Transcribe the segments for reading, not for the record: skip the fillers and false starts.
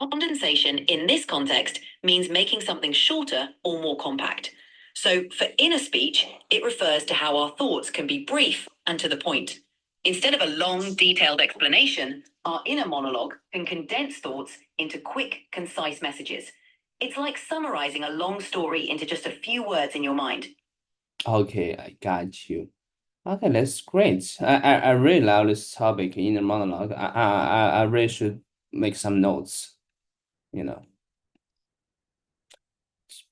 Condensation in this context means making something shorter or more compact. So, for inner speech, it refers to how our thoughts can be brief and to the point. Instead of a long, detailed explanation, our inner monologue can condense thoughts into quick, concise messages. It's like summarizing a long story into just a few words in your mind. Okay, I got you. Okay, that's great. I really love this topic in the monologue. I really should make some notes, you know.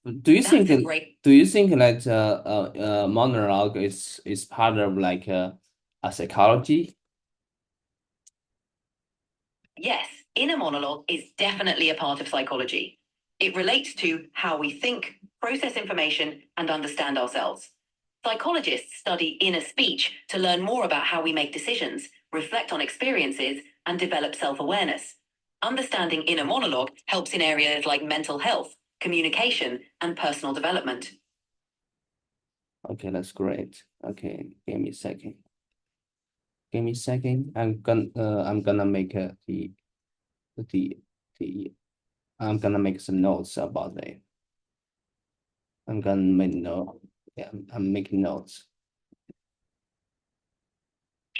Do you think That's a great. that monologue is part of like a psychology? Yes, inner monologue is definitely a part of psychology. It relates to how we think, process information, and understand ourselves. Psychologists study inner speech to learn more about how we make decisions, reflect on experiences, and develop self awareness. Understanding inner monologue helps in areas like mental health, communication, and personal development. Okay, that's great. Okay, give me a second. Give me a second. I'm gonna make the the I'm gonna make some notes about it. I'm gonna make note. Yeah, I'm making notes.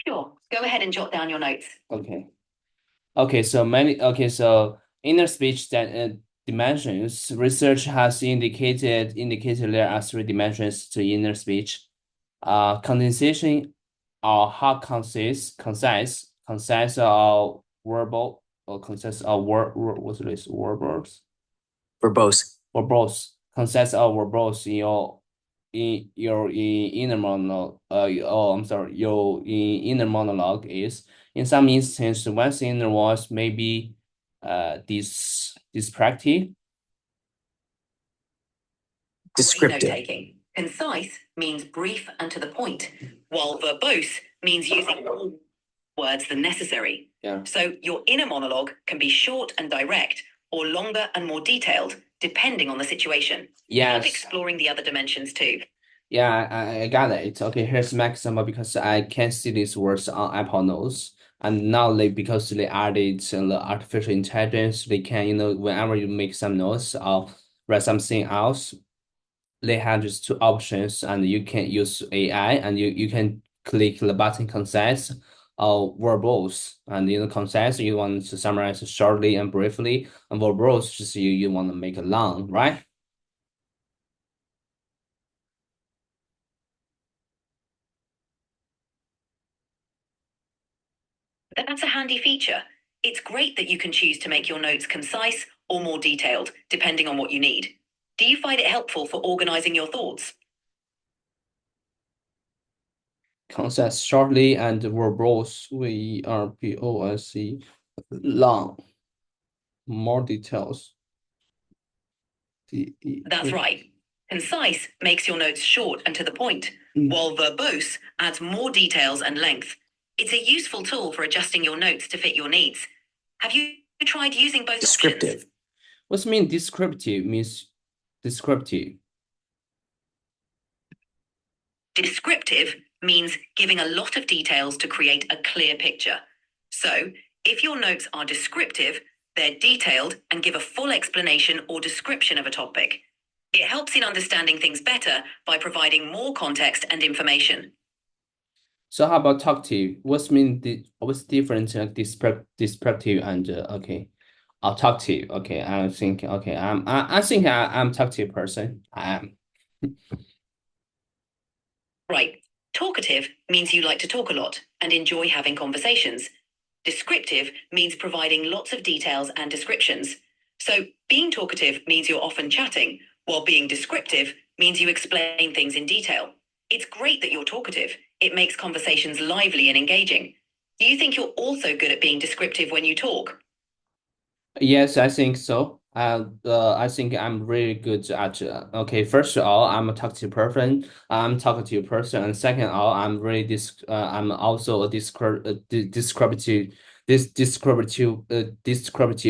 Sure, go ahead and jot down your notes. Okay. Okay, so inner speech that dimensions. Research has indicated there are three dimensions to inner speech. Condensation or how concise or verbal or concise or what's this verbals Verbose. or both concise or verbose in inner monologue. I'm sorry, your inner monologue is in some instances one's inner voice may be distracting. Great note taking. Concise means brief and to the point, while verbose means using more words than necessary. Yeah. So your inner monologue can be short and direct, or longer and more detailed, depending on the situation. Keep Yes. exploring the other dimensions too. Yeah, I got it. Okay, here's my example because I can see these words on Apple Notes. And now because they added the artificial intelligence, they can, whenever you make some notes or write something else, they have just two options and you can use AI and you can click the button concise or verbose. And concise you want to summarize shortly and briefly, and verbose just you want to make it long, right? That's a handy feature. It's great that you can choose to make your notes concise or more detailed, depending on what you need. Do you find it helpful for organizing your thoughts? Concise shortly and verbose verbose long, more details. That's right. Concise makes your notes short and to the point, while verbose adds more details and length. It's a useful tool for adjusting your notes to fit your needs. Have you tried using both Descriptive. options? What's mean descriptive means descriptive. Descriptive means giving a lot of details to create a clear picture. So, if your notes are descriptive, they're detailed and give a full explanation or description of a topic. It helps in understanding things better by providing more context and information. So how about talkative? What's different descriptive and okay, talkative. Okay, I think okay. I think I'm talkative person. I am. Right. Talkative means you like to talk a lot and enjoy having conversations. Descriptive means providing lots of details and descriptions. So, being talkative means you're often chatting, while being descriptive means you explain things in detail. It's great that you're talkative. It makes conversations lively and engaging. Do you think you're also good at being descriptive when you talk? Yes, I think so. I think I'm really good at. Okay, first of all, I'm a talkative person. And second of all, I'm also a descriptive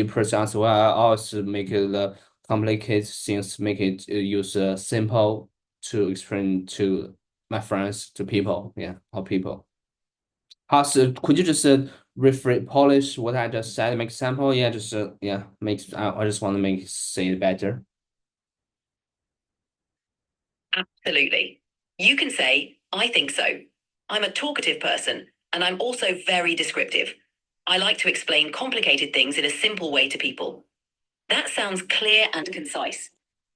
person as well. I also make the complicated things, make it use simple to explain to my friends, to people. Yeah, or people. Could you just rephrase, polish what I just said, make example. Yeah, just yeah, makes I just want to make say it better. Absolutely. You can say, I think so. I'm a talkative person, and I'm also very descriptive. I like to explain complicated things in a simple way to people. That sounds clear and concise.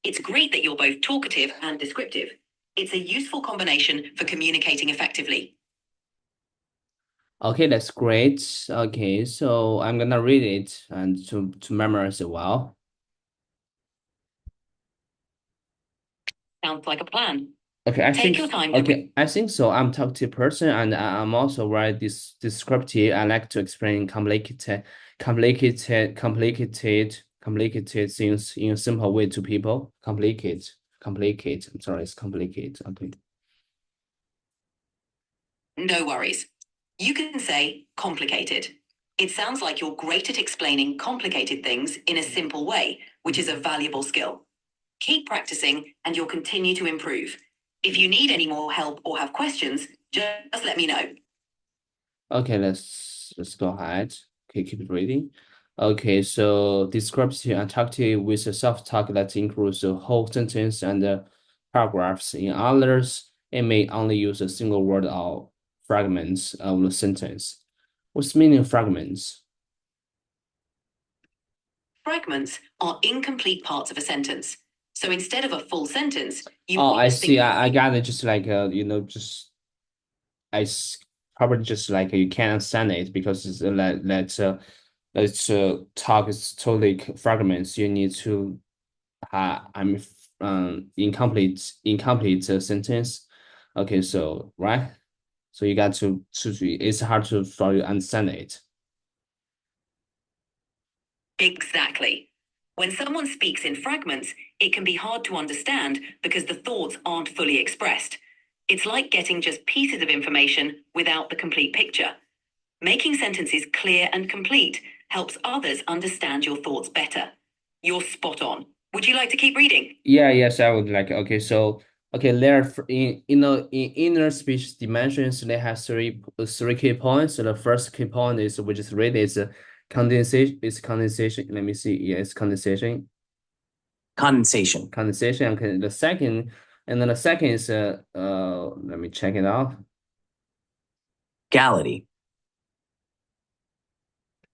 It's great that you're both talkative and descriptive. It's a useful combination for communicating effectively. Okay, that's great. Okay, so I'm gonna read it and to memorize it well. Sounds like a plan. Okay, I Take think your time to read. okay, I think so. I'm talkative person and I'm also very descriptive. I like to explain complicated things in a simple way to people. Complicate. I'm sorry, it's complicated. Okay. No worries. You can say complicated. It sounds like you're great at explaining complicated things in a simple way, which is a valuable skill. Keep practicing and you'll continue to improve. If you need any more help or have questions, just let me know. Okay, let's go ahead. Okay, keep reading. Okay, so descriptive and talkative with a self-talk that includes the whole sentence and the paragraphs. In others, it may only use a single word or fragments of the sentence. What's the meaning of fragments? Fragments are incomplete parts of a sentence. So instead of a full sentence, you Oh, might I just think see. I got it. Just like just I probably just like you can't understand it because it's let's talk is totally fragments. You need to I'm incomplete sentence. Okay, so right, so you got to it's hard to for you understand it. exactly. When someone speaks in fragments, it can be hard to understand because the thoughts aren't fully expressed. It's like getting just pieces of information without the complete picture. Making sentences clear and complete helps others understand your thoughts better. You're spot on. Would you like to keep reading? Yeah, yes, I would like. Okay, so okay, there in in inner speech dimensions they have three key points. So the first key point is we just read is condensation. It's condensation. Let me see. Yeah, it's condensation. Condensation. Condensation. Okay, the second, and then the second is let me check it out. Gallity.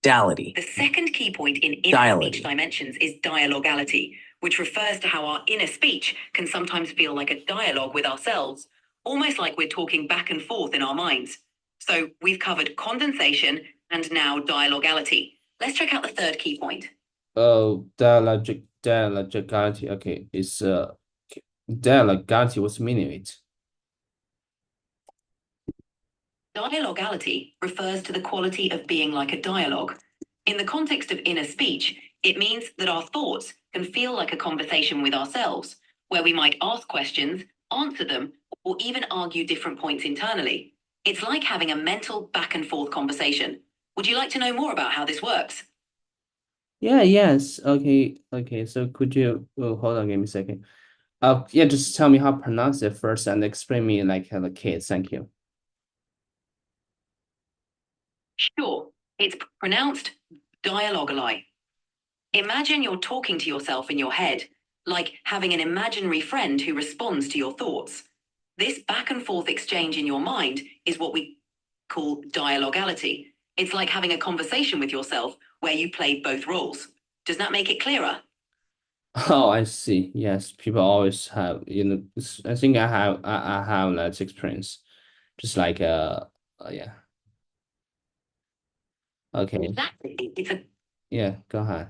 Dality. The second key point in inner Diality. speech dimensions is dialogality, which refers to how our inner speech can sometimes feel like a dialogue with ourselves, almost like we're talking back and forth in our minds. So we've covered condensation and now dialogality. Let's check out the third key point. Oh, dialogicality. Okay, it's dialogality. What's the meaning of it? Dialogality refers to the quality of being like a dialogue. In the context of inner speech, it means that our thoughts can feel like a conversation with ourselves, where we might ask questions, answer them, or even argue different points internally. It's like having a mental back and forth conversation. Would you like to know more about how this works? Yeah, yes. Okay, okay. So could you hold on, give me a second. Yeah, just tell me how to pronounce it first and explain me like the kids. Thank you. Sure, it's pronounced dialogali. Imagine you're talking to yourself in your head, like having an imaginary friend who responds to your thoughts. This back and forth exchange in your mind is what we call dialogality. It's like having a conversation with yourself where you play both roles. Does that make it clearer? Oh, I see. Yes, people always have, I think I have that experience. Just like yeah. Okay. Exactly. It's a Yeah, go ahead.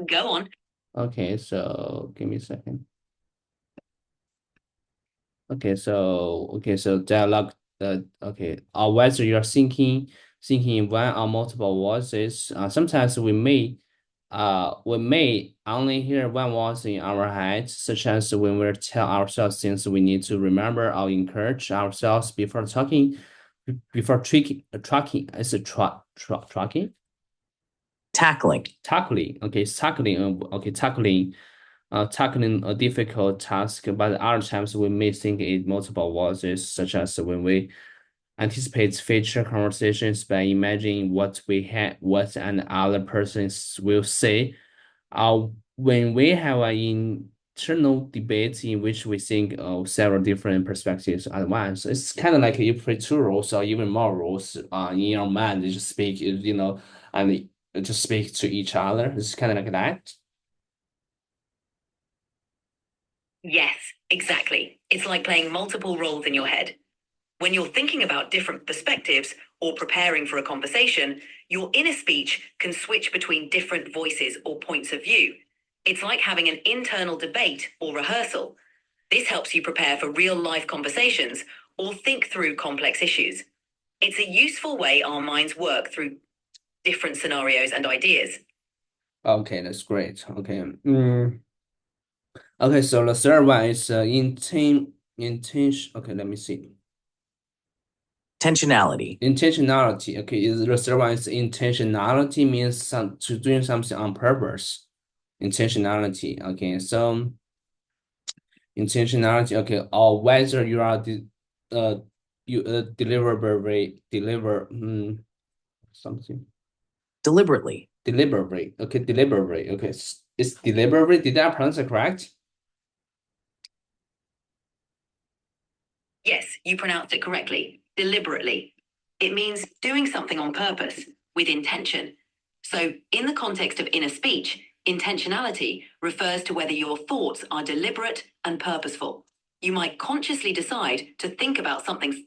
go on. Okay, so give me a second. Okay, so dialogue. Okay, or whether you're thinking in one or multiple voices. Sometimes we may only hear one voice in our head, such as when we tell ourselves things we need to remember or encourage ourselves before talking, before tracking. Is it tracking? Tackling. Tackling. Okay, tackling. Okay, tackling a difficult task, but other times we may think in multiple voices, such as when we anticipates future conversations by imagining what an other person will say. When we have an internal debate in which we think of several different perspectives at once, it's kind of like you play two roles or even more roles in your mind. You just speak, and just speak to each other. It's kind of like that. Yes, exactly. It's like playing multiple roles in your head. When you're thinking about different perspectives or preparing for a conversation, your inner speech can switch between different voices or points of view. It's like having an internal debate or rehearsal. This helps you prepare for real life conversations or think through complex issues. It's a useful way our minds work through different scenarios and ideas. Okay, that's great. Okay. Okay, so the third one is intention. Okay, let me see. Intentionality. Intentionality. Okay, is the third one is intentionality means to doing something on purpose. Intentionality. Okay, so intentionality. Okay, or whether you are deliver something Deliberately. deliberately. Okay, deliberately. Okay, it's deliberately. Did I pronounce it correct? Yes, you pronounced it correctly. Deliberately. It means doing something on purpose, with intention. So, in the context of inner speech, intentionality refers to whether your thoughts are deliberate and purposeful. You might consciously decide to think about something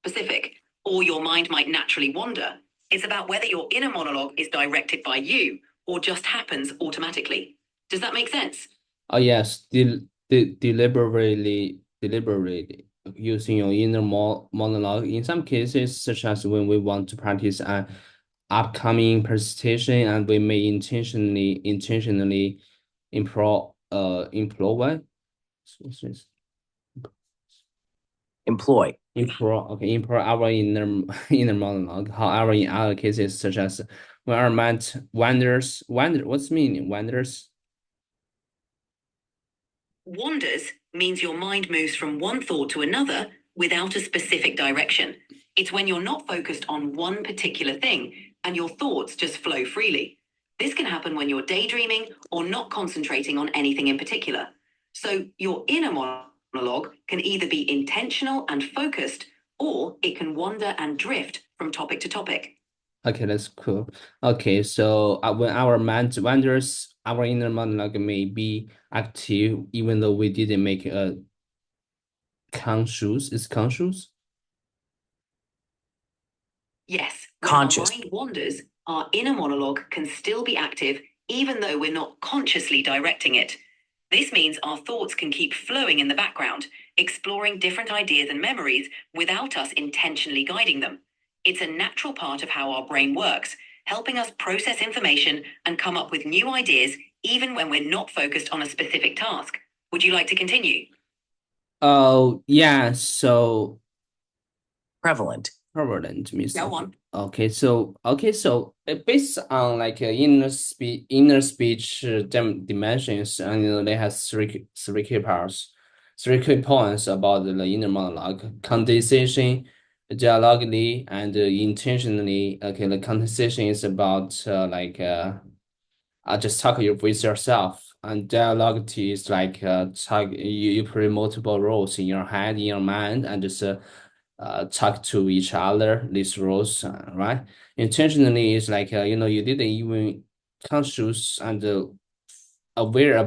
specific, or your mind might naturally wander. It's about whether your inner monologue is directed by you or just happens automatically. Does that make sense? Oh yes, deliberately using your inner monologue. In some cases, such as when we want to practice an upcoming presentation, and we may intentionally employ improve our inner monologue. However, in other cases, such as when our mind what's meaning wanders? Wanders means your mind moves from one thought to another without a specific direction. It's when you're not focused on one particular thing and your thoughts just flow freely. This can happen when you're daydreaming or not concentrating on anything in particular. So your inner monologue can either be intentional and focused, or it can wander and drift from topic to topic. Okay, that's cool. Okay, so when our mind wanders, our inner monologue may be active even though we didn't make a conscious. Is conscious? Yes, when Conscious. our mind wanders, our inner monologue can still be active even though we're not consciously directing it. This means our thoughts can keep flowing in the background, exploring different ideas and memories without us intentionally guiding them. It's a natural part of how our brain works, helping us process information and come up with new ideas even when we're not focused on a specific task. Would you like to continue? Oh, yeah, so Prevalent. prevalent means Go on. So based on like inner speech dimensions, and they have three key parts, three key points about the inner monologue: condensation, dialogically, and intentionally. Okay, the condensation is about just talk with yourself, and dialogue is like talk. You play multiple roles in your head, in your mind, and just talk to each other, these roles, right? Intentionally is like, you didn't even conscious and aware about